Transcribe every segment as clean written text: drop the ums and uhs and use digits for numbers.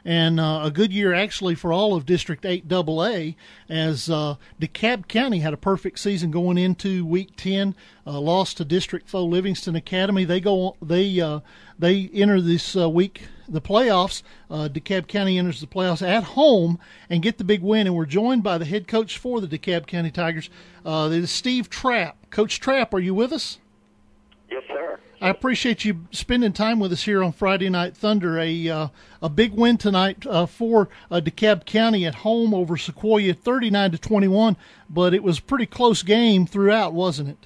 And a good year actually for all of District 8 AA, as DeKalb County had a perfect season going into Week 10, lost to District 4 Livingston Academy. They enter this week the playoffs. DeKalb County enters the playoffs at home and get the big win. And we're joined by the head coach for the DeKalb County Tigers. It is Steve Trapp. Coach Trapp, are you with us? Yes, sir. I appreciate you spending time with us here on Friday Night Thunder. A big win tonight for DeKalb County at home over Sequoia, 39-21. But it was a pretty close game throughout, wasn't it?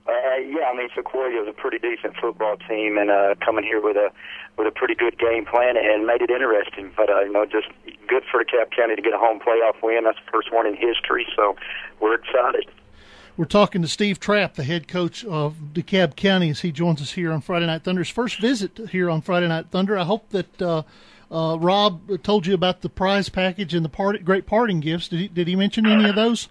Yeah, I mean Sequoia was a pretty decent football team, and coming here with a pretty good game plan and made it interesting. But just good for DeKalb County to get a home playoff win. That's the first one in history, so we're excited. We're talking to Steve Trapp, the head coach of DeKalb County, as he joins us here on Friday Night Thunder. His first visit here on Friday Night Thunder. I hope that Rob told you about the prize package and the great parting gifts. Did he mention any of those?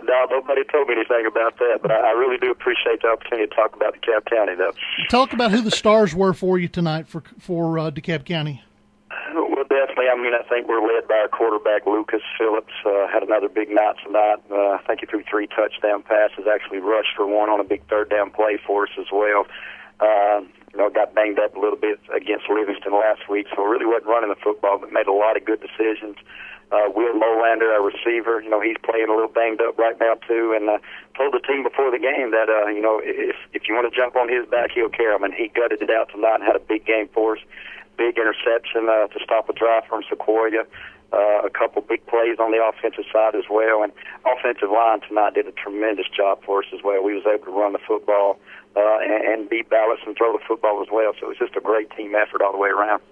No, nobody told me anything about that, but I really do appreciate the opportunity to talk about DeKalb County, though. Talk about who the stars were for you tonight for DeKalb County. Well, definitely. I mean, I think we're led by our quarterback, Lucas Phillips. Had another big night tonight. I think he threw 3 touchdown passes, actually rushed for one on a big third down play for us as well. Got banged up a little bit against Livingston last week, so really wasn't running the football, but made a lot of good decisions. Will Molander, our receiver, he's playing a little banged up right now too, and told the team before the game that, if you want to jump on his back, he'll carry him, and he gutted it out tonight and had a big game for us. Big interception to stop a drive from Sequoia. A couple big plays on the offensive side as well, and offensive line tonight did a tremendous job for us as well. We was able to run the football and be balanced and throw the football as well, so it was just a great team effort all the way around.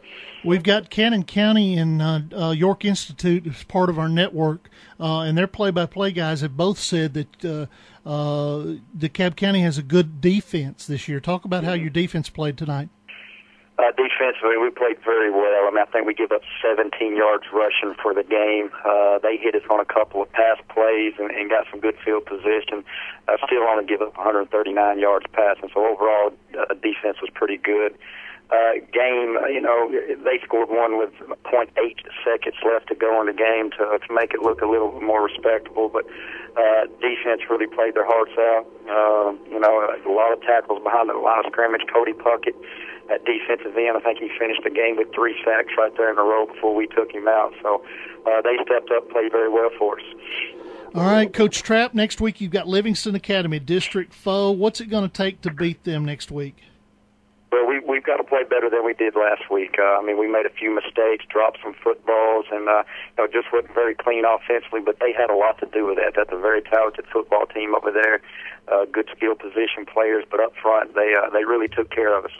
We've got Cannon County and York Institute as part of our network, and their play-by-play guys have both said that DeKalb County has a good defense this year. Talk about how your defense played tonight. Defensively, we played very well. I mean, I think we give up 17 yards rushing for the game. They hit us on a couple of pass plays and got some good field position. Still only give up 139 yards passing, so overall, defense was pretty good. Game, they scored one with 0.8 seconds left to go in the game to make it look a little more respectable, but defense really played their hearts out. A lot of tackles behind the line of scrimmage. Cody Puckett at defensive end, I think he finished the game with 3 sacks right there in a row before we took him out. So they stepped up, played very well for us. All right, Coach Trapp, next week you've got Livingston Academy, District 4. What's it going to take to beat them next week? Well, we've got to play better than we did last week. We made a few mistakes, dropped some footballs, and just wasn't very clean offensively, but they had a lot to do with that. That's a very talented football team over there, good skill position players, but up front they really took care of us.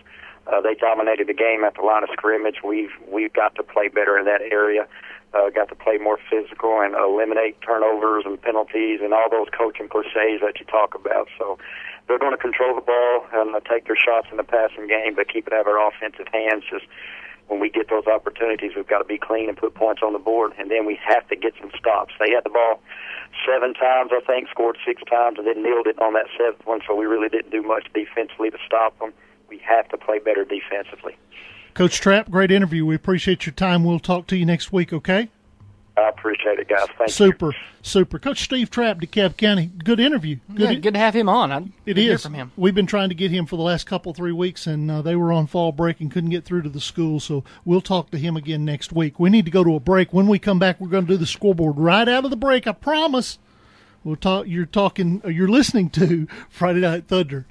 They dominated the game at the line of scrimmage. We've got to play better in that area. Got to play more physical and eliminate turnovers and penalties and all those coaching cliches that you talk about. So they're going to control the ball and take their shots in the passing game, but keep it out of our offensive hands. Just when we get those opportunities, we've got to be clean and put points on the board, and then we have to get some stops. They had the ball 7 times, I think, scored 6 times, and then nailed it on that 7th one, so we really didn't do much defensively to stop them. We have to play better defensively. Coach Trapp, great interview. We appreciate your time. We'll talk to you next week, okay? I appreciate it, guys. Thank you. Super. Coach Steve Trapp, DeKalb County, good interview. Good to have him on. It is. Hear from him. We've been trying to get him for the last 3 weeks, and they were on fall break and couldn't get through to the school, so we'll talk to him again next week. We need to go to a break. When we come back, we're going to do the scoreboard right out of the break, I promise. You're listening to Friday Night Thunder.